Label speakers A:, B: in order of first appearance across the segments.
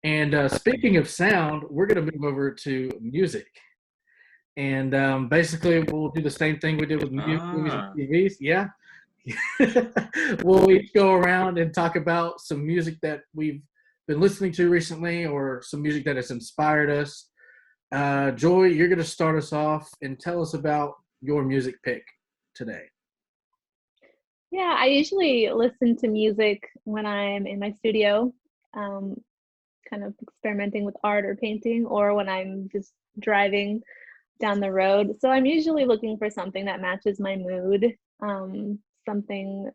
A: And speaking of sound, we're going to move over to music. And basically, we'll do the same thing we did with movies and
B: Ah,
A: TVs. Yeah. We'll each go around and talk about some music that we've been listening to recently or some music that has inspired us. Joy, you're going to start us off and tell us about your music pick today.
C: Yeah, I usually listen to music when I'm in my studio, um, kind of experimenting with art or painting, or when I'm just driving down the road. So I'm usually looking for something that matches my mood.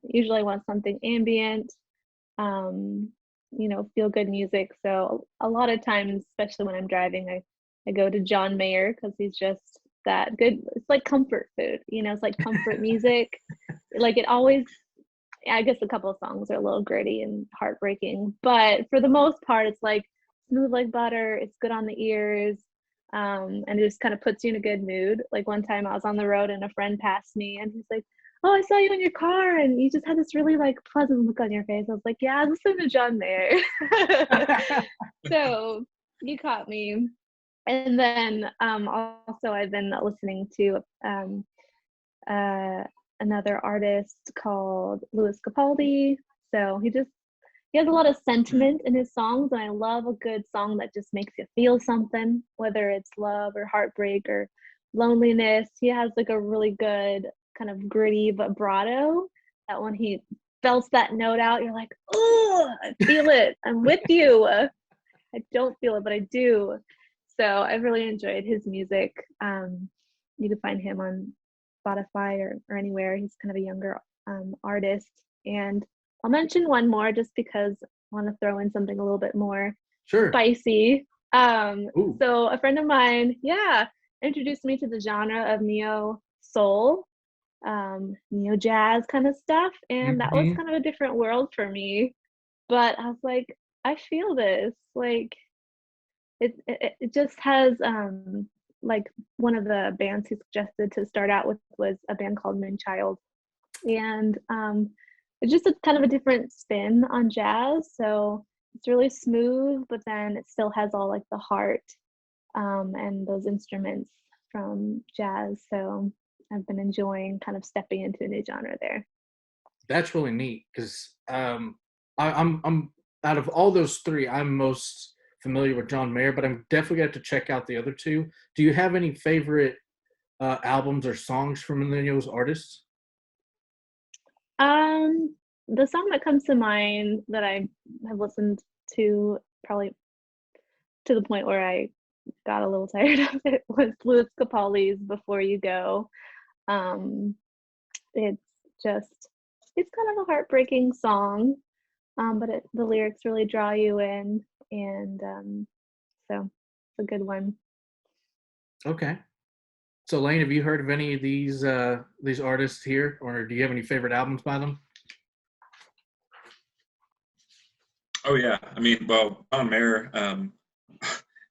C: Usually I want something ambient, um, feel good music. So a lot of times, especially when I'm driving, I go to John Mayer because he's just that good. It's like comfort food, it's like comfort music. Like it always, I guess a couple of songs are a little gritty and heartbreaking, but for the most part, it's like smooth like butter. It's good on the ears, and it just kind of puts you in a good mood. Like one time I was on the road and a friend passed me, and he's like, "Oh, I saw you in your car, and you just had this really like pleasant look on your face." I was like, "Yeah, I listened to John Mayer." So you caught me. And then also I've been listening to uh, another artist called Louis Capaldi. So he has a lot of
B: hmm.
C: sentiment in his songs, and I love a good song that just makes you feel something, whether it's love or heartbreak or loneliness. He has like a really good kind of gritty vibrato that when he belts that note out, you're like, oh, I feel it. I'm with you. I don't feel it, but I do. So I've really enjoyed his music. You can find him on Spotify or anywhere. He's kind of a younger artist. And I'll mention one more just because I want to throw in something a little bit more
A: Sure.
C: spicy.
A: Ooh.
C: So a friend of mine, yeah, introduced me to the genre of neo soul, neo jazz kind of stuff. And that was
A: Hmm.
C: kind of a different world for me. But I was like, I feel this. Like it just has like one of the bands he suggested to start out with was a band called Moodchild, and it's just a kind of a different spin on jazz. So it's really smooth, but then it still has all like the heart and those instruments from jazz. So I've been enjoying kind of stepping into a new genre there.
A: That's really neat because I'm out of all those three, I'm most familiar with John Mayer, but I'm definitely going to check out the other two. Do you have any favorite albums or songs from any of those artists?
C: Um, the song that comes to mind that I have listened to probably to the point where I got a little tired of it was Louis Capaldi's "Before You Go." Um, it's just it's kind of a heartbreaking song, but the lyrics really draw you in, and so it's a good one.
A: Okay. So Lane, have you heard of any of these artists here, or do you have any favorite albums by them?
B: Oh yeah. I mean, well, John Mayer.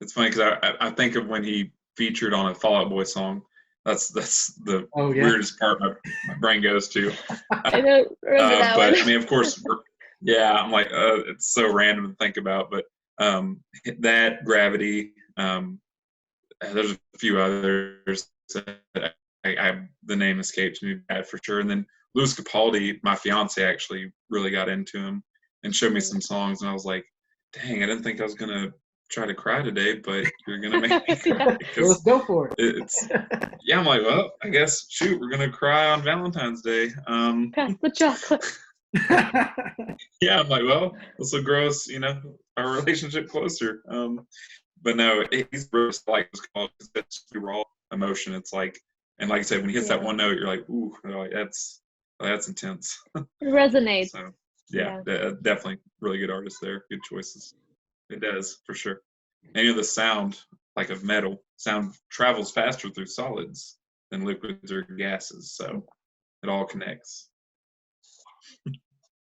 B: It's funny because I think of when he featured on a Fall Out Boy song. That's the
A: Oh yeah.
B: weirdest part my brain goes to.
C: I don't remember that one.
B: But I mean, of course, yeah. I'm like, it's so random to think about, but that Gravity. There's a few others that the name escapes me bad for sure. And then Louis Capaldi, my fiance actually really got into him and showed me some songs, and I was like, dang, I didn't think I was gonna try to cry today, but you're gonna make me cry
C: Yeah,
A: Well, let's
B: because
A: go for
B: it's yeah. I'm like, well, I guess shoot, we're gonna cry on Valentine's Day.
C: pass the chocolate.
A: it.
B: Yeah, I'm like, well, this will grow us, our relationship closer. But no, he's really like it's raw emotion. It's like, and like I said, when he hits that
C: Yeah,
B: one note, you're like, ooh, like, that's intense.
C: it resonates.
B: So yeah,
C: Yeah.
B: definitely really good artist there. Good choices. It does for sure. Any of the sound, like of metal, sound travels faster through solids than liquids or gases, so it all connects.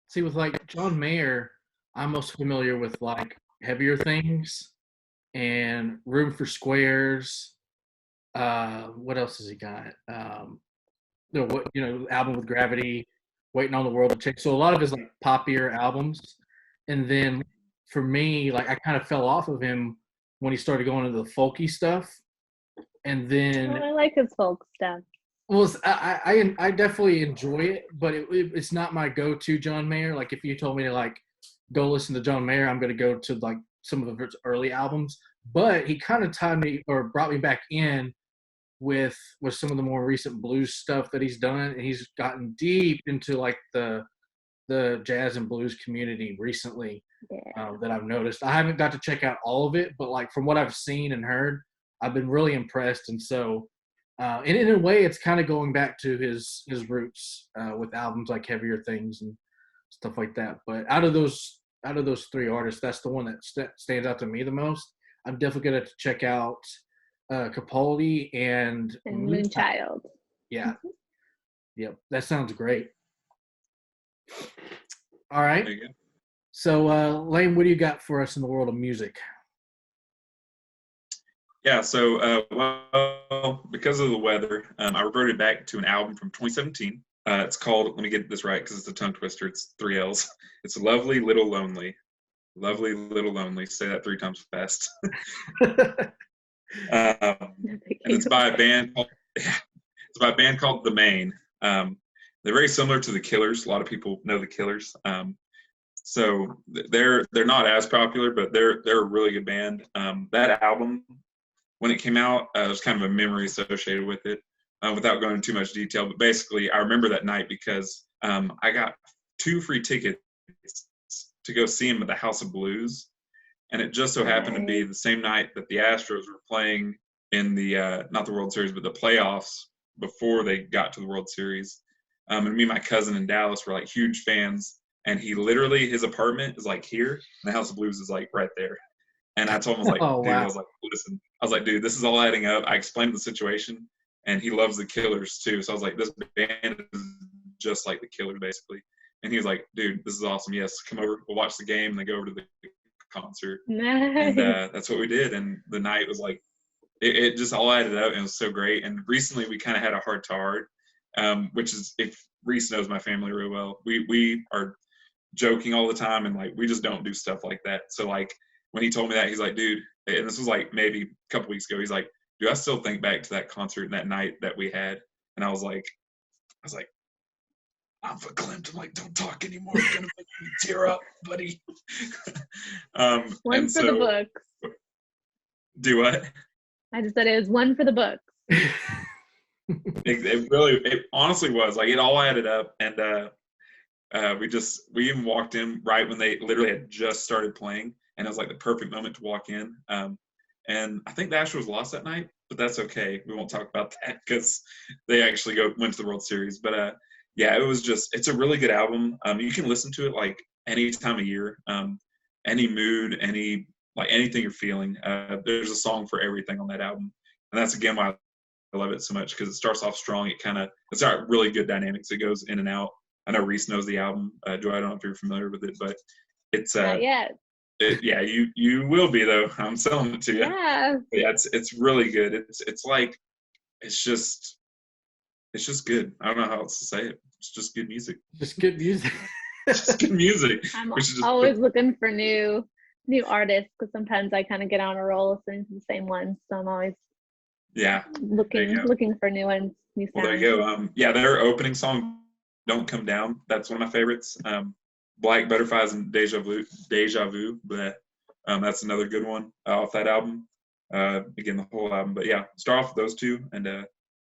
A: See, with like John Mayer, I'm most familiar with like heavier things and Room for Squares. What else has he got? Album with Gravity, Waiting on the World to Change. So a lot of his like poppier albums, and then for me, like I kind of fell off of him when he started going into the folky stuff, and then
C: I like his folk stuff.
A: well, I definitely enjoy it, but it's not my go-to John Mayer. Like if you told me to like go listen to John Mayer, I'm going to go to like some of his early albums. But he kind of tied me or brought me back in with some of the more recent blues stuff that he's done, and he's gotten deep into like the jazz and blues community recently. That I've noticed. I haven't got to check out all of it, but like from what I've seen and heard, I've been really impressed. And so, and in a way, it's kind of going back to his roots with albums like Heavier Things and stuff like that. But out of those three artists, that's the one that stands out to me the most. I'm definitely gonna check out Capaldi and
C: Moodchild.
A: Yeah, yep, that sounds great. All right.
B: There you go.
A: So, Lane, what do you got for us in the world of music?
B: Yeah, so well, because of the weather, I reverted back to an album from 2017. It's called, let me get this right because it's a tongue twister. It's 3 L's. It's Lovely Little Lonely. Lovely Little Lonely. Say that 3 times fast. And it's by a band called The Maine. They're very similar to the Killers. A lot of people know the Killers. So they're not as popular, but they're a really good band. That album, when it came out, there's kind of a memory associated with it, without going into too much detail. But basically, I remember that night because I got 2 free tickets to go see him at the House of Blues, and it just so happened to be the same night that the Astros were playing in the not the World Series, but the playoffs before they got to the World Series. And me and my cousin in Dallas were like huge fans. And he literally, his apartment is like here, and the House of Blues is like right there. And I told him, I was like,
A: Oh,
B: dude,
A: wow.
B: I was like, listen, I was like, dude, this is all adding up. I explained the situation, and he loves the Killers too. So I was like, this band is just like the Killers, basically. And he was like, dude, this is awesome. Yes, come over, we'll watch the game, and then go over to the concert.
C: Nice.
B: And that's what we did. And the night was like, it just all added up, and it was so great. And recently, we kind of had a heart-to-heart, which is, if Reese knows my family really well, we are joking all the time, and like we just don't do stuff like that. So like when he told me that, he's like, dude, and this was like maybe a couple weeks ago, he's like, dude, I still think back to that concert and that night that we had. And I was like I'm verklempt. I'm like, don't talk anymore, it's gonna make me tear up, buddy.
C: One for the books.
B: Do what?
C: I just said it was one for the books.
B: It honestly was like, it all added up. And we even walked in right when they literally had just started playing, and it was like the perfect moment to walk in. And I think the Astros lost that night, but that's okay. We won't talk about that because they actually went to the World Series. But yeah, it's a really good album. You can listen to it like any time of year, any mood, anything you're feeling. There's a song for everything on that album, and that's again why I love it so much, because it starts off strong. It's got really good dynamics. It goes in and out. I know Reese knows the album. Joy, I don't know if you're familiar with it, but it's
C: Not yet.
B: yeah, you will be though. I'm selling it to you.
C: Yeah.
B: But yeah, it's really good. It's just good. I don't know how else to say it. It's just good music.
A: Just good music.
B: Just good music.
C: I'm always looking for new artists, because sometimes I kind of get on a roll listening to the same ones. So I'm always looking for new ones, new sounds.
B: Well, there you go. Yeah, their opening song, "Don't Come Down," that's one of my favorites. Black Butterflies and Deja Vu, but that's another good one off that album. Again, the whole album, but yeah, start off with those 2, and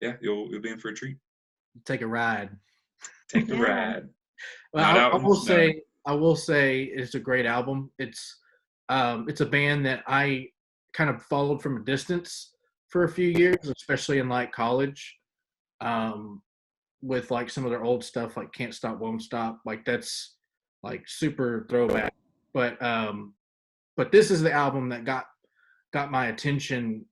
B: yeah, you'll be in for a treat.
A: Take a ride.
B: Take the ride.
A: Well, I will say it's a great album. It's a band that I kind of followed from a distance for a few years, especially in like college, with like some of their old stuff, like Can't Stop, Won't Stop. Like that's like super throwback. But this is the album that got my attention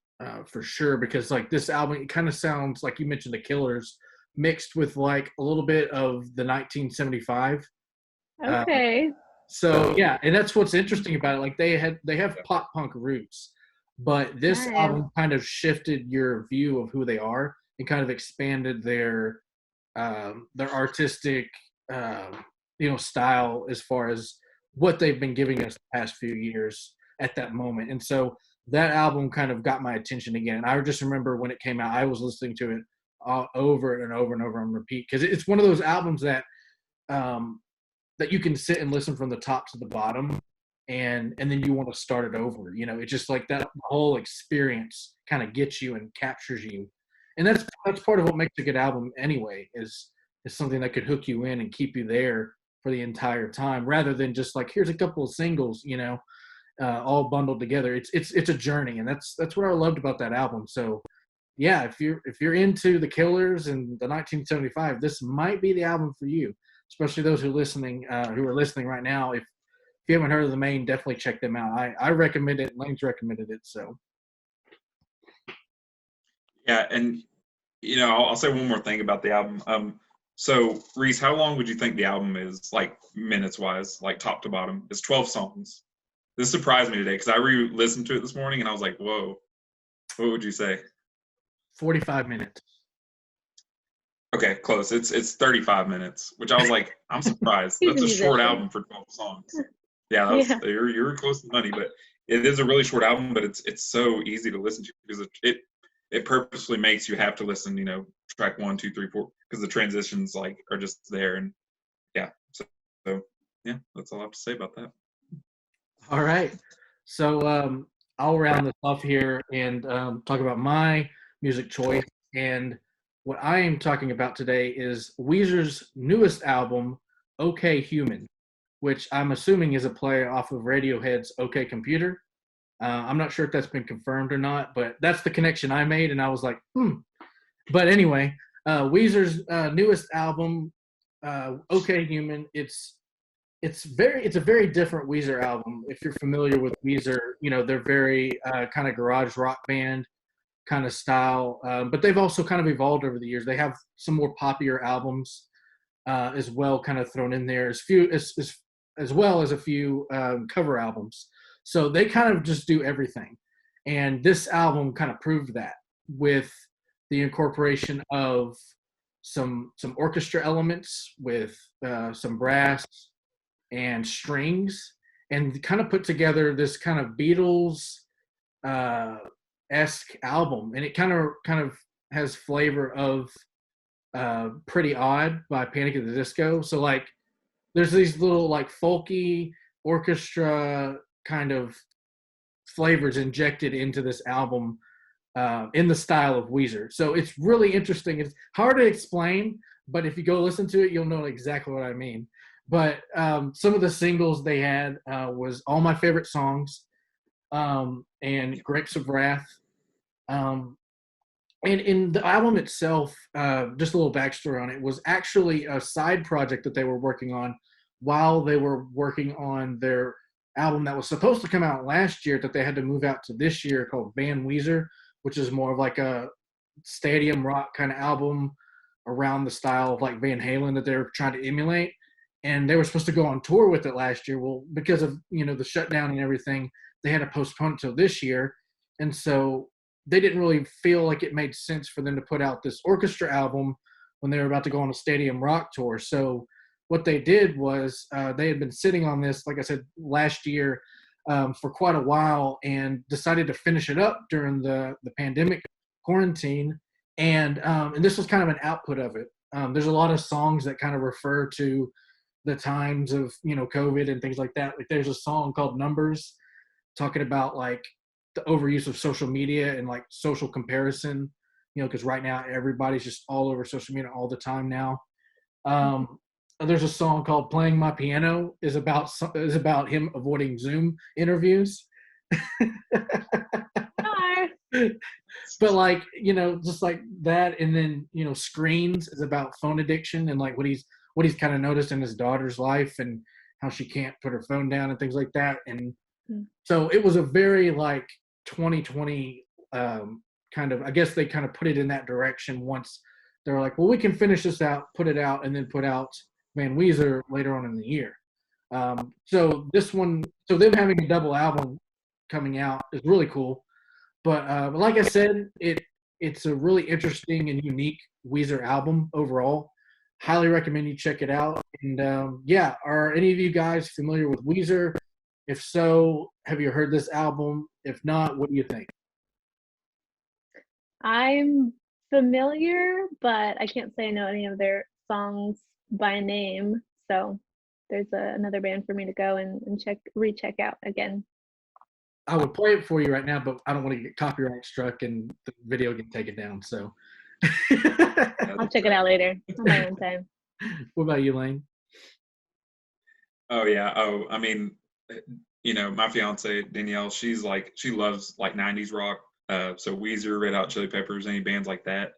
A: for sure, because like this album, it kind of sounds like you mentioned the Killers mixed with like a little bit of the 1975.
C: Okay.
A: So yeah, and that's what's interesting about it. Like they have pop punk roots, but this album kind of shifted your view of who they are and kind of expanded their artistic style as far as what they've been giving us the past few years at that moment. And so that album kind of got my attention again. I just remember when it came out, I was listening to it over and over and over on repeat, because it's one of those albums that that you can sit and listen from the top to the bottom, and then you want to start it over. You know, it's just like that whole experience kind of gets you and captures you, and that's part of what makes a good album anyway. Is something that could hook you in and keep you there for the entire time, rather than just like, here's a couple of singles, you know, all bundled together. It's a journey, and that's what I loved about that album. So yeah, if you're into the Killers and the 1975, this might be the album for you, especially those who are listening right now. If you haven't heard of the Maine, definitely check them out. I recommend it. Lane's recommended it. So
B: Yeah, and you know, I'll say one more thing about the album. So Reese, how long would you think the album is, like minutes wise, like top to bottom? It's 12 songs. This surprised me today because I re-listened to it this morning and I was like, whoa. What would you say?
A: 45 minutes.
B: Okay, close. It's 35 minutes, which I was like, I'm surprised. That's a short album for 12 songs. Yeah, you're close to money, but it is a really short album, but it's so easy to listen to because it purposefully makes you have to listen, you know, track 1, 2, 3, 4, because the transitions like are just there. And yeah, so yeah, that's all I have to say about that.
A: All right. So I'll round this off here and talk about my music choice. And what I am talking about today is Weezer's newest album, OK Human, which I'm assuming is a play off of Radiohead's OK Computer. I'm not sure if that's been confirmed or not, but that's the connection I made, and I was like, But anyway, Weezer's newest album, OK Human, it's a very different Weezer album. If you're familiar with Weezer, you know, they're very kind of garage rock band kind of style, but they've also kind of evolved over the years. They have some more popular albums as well, kind of thrown in there, as well as a few cover albums. So they kind of just do everything. And this album kind of proved that with the incorporation of some orchestra elements with some brass and strings, and kind of put together this kind of Beatles esque album. And it kind of has flavor of Pretty Odd by Panic at the Disco. So like there's these little like folky orchestra kind of flavors injected into this album in the style of Weezer. So it's really interesting. It's hard to explain, but if you go listen to it, you'll know exactly what I mean. But some of the singles they had was All My Favorite Songs and Grapes of Wrath. And in the album itself, just a little backstory on it, was actually a side project that they were working on while they were working on their album that was supposed to come out last year that they had to move out to this year, called Van Weezer, which is more of like a stadium rock kind of album around the style of like Van Halen that they were trying to emulate. And they were supposed to go on tour with it last year. Well, because of, you know, the shutdown and everything, they had to postpone it till this year. And so they didn't really feel like it made sense for them to put out this orchestra album when they were about to go on a stadium rock tour. So what they did was they had been sitting on this, like I said, last year for quite a while, and decided to finish it up during the pandemic quarantine. And this was kind of an output of it. There's a lot of songs that kind of refer to the times of, you know, COVID and things like that. Like there's a song called Numbers talking about like the overuse of social media and like social comparison, you know, because right now everybody's just all over social media all the time now. There's a song called Playing My Piano is about him avoiding Zoom interviews. But like, you know, just like that. And then, you know, Screens is about phone addiction and like what he's kind of noticed in his daughter's life and how she can't put her phone down and things like that. And so it was a very like 2020 kind of, I guess they kind of put it in that direction once they were like, well, we can finish this out, put it out, and then put out Van Weezer later on in the year. So them having a double album coming out is really cool. But like I said, it's a really interesting and unique Weezer album overall. highly recommend you check it out. And yeah, are any of you guys familiar with Weezer? If so, have you heard this album? If not, what do you think?
C: I'm familiar, but I can't say I know any of their songs by name. So there's another band for me to go and recheck out again.
A: I would play it for you right now, but I don't want to get copyright struck and the video get taken down. So
C: I'll check it out later on my own time.
A: What about you, Lane?
B: Oh yeah. Oh, I mean, my fiance Danielle, she loves like '90s rock. So Weezer, Red Hot Chili Peppers, any bands like that,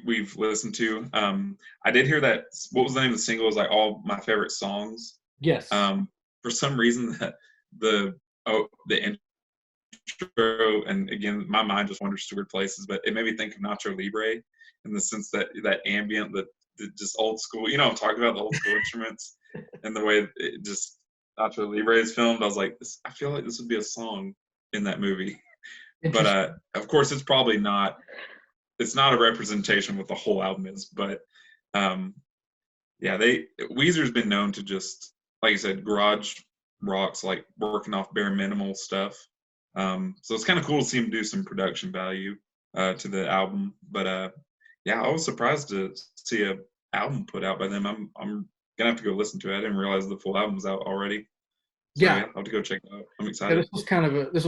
B: we've listened to. I did hear that. What was the name of the single? It was like all my favorite songs.
A: Yes.
B: For some reason, the intro, and again, my mind just wanders to weird places, but it made me think of Nacho Libre in the sense that ambient, the just old school. I'm talking about the old school instruments and the way it just Nacho Libre is filmed. I was like, I feel like this would be a song in that movie. But of course, it's probably not. It's not a representation of what the whole album is. But Weezer's been known to just, like you said, garage rocks, like working off bare minimal stuff. So it's kind of cool to see him do some production value to the album. But I was surprised to see a album put out by them. I'm gonna have to go listen to it. I didn't realize the full album was out already. So,
A: yeah,
B: I'll have to go check it out. I'm excited.
A: This was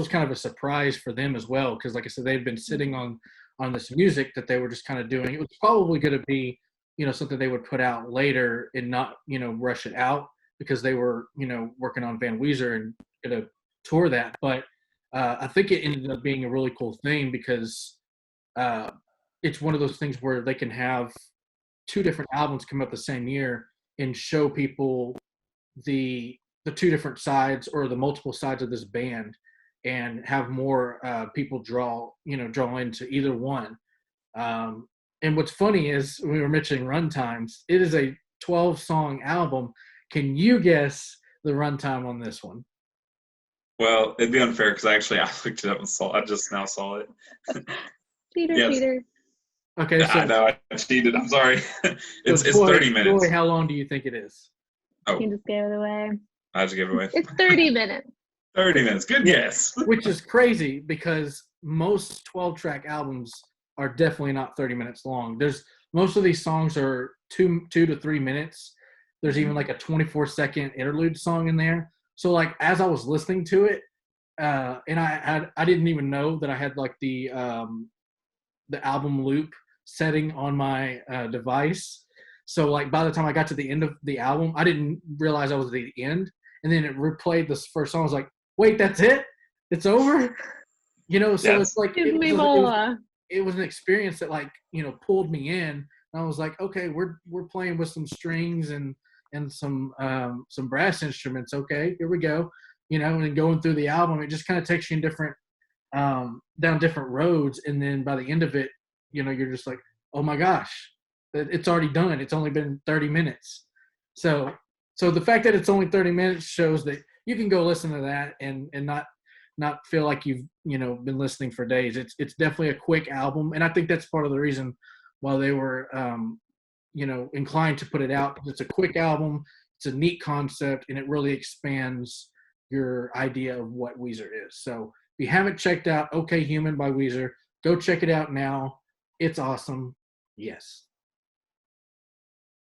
A: kind of a surprise for them as well, because like I said, they've been sitting on this music that they were just kind of doing. It was probably going to be something they would put out later and not rush it out, because they were working on Van Weezer and going to tour that. But I think it ended up being a really cool thing, because it's one of those things where they can have two different albums come out the same year and show people the two different sides or the multiple sides of this band, and have more people draw into either one. And what's funny is, we were mentioning runtimes. It is a 12-song album. Can you guess the runtime on this one?
B: Well, it'd be unfair because I looked it up and I just now saw it.
C: Cheater.
A: Okay, so
B: I know I cheated. I'm sorry. It's
A: Joy,
B: 30 minutes.
A: Joy, how long do you think it is?
B: Oh,
C: You just gave it away.
B: I just gave it away.
C: It's 30 minutes.
B: 30 minutes. Good guess.
A: Which is crazy, because most 12-track albums are definitely not 30 minutes long. Most of these songs are 2 to 3 minutes. There's even like a 24-second interlude song in there. So like, as I was listening to it, and I didn't even know that I had like the album loop setting on my device. So like, by the time I got to the end of the album, I didn't realize I was at the end. And then it replayed this first song. I was like, wait, that's it? It's over? So
B: Yes.
A: it's like, it was an experience that like, pulled me in. And I was like, okay, we're playing with some strings and some brass instruments. Okay, here we go. And then going through the album, it just kind of takes you in different, down different roads. And then by the end of it, you're just like, oh my gosh, it's already done. It's only been 30 minutes. So the fact that it's only 30 minutes shows that you can go listen to that and not feel like you've been listening for days. It's definitely a quick album, and I think that's part of the reason why they were inclined to put it out. It's a quick album, it's a neat concept, and it really expands your idea of what Weezer is. So if you haven't checked out OK Human by Weezer, go check it out now. It's awesome. Yes.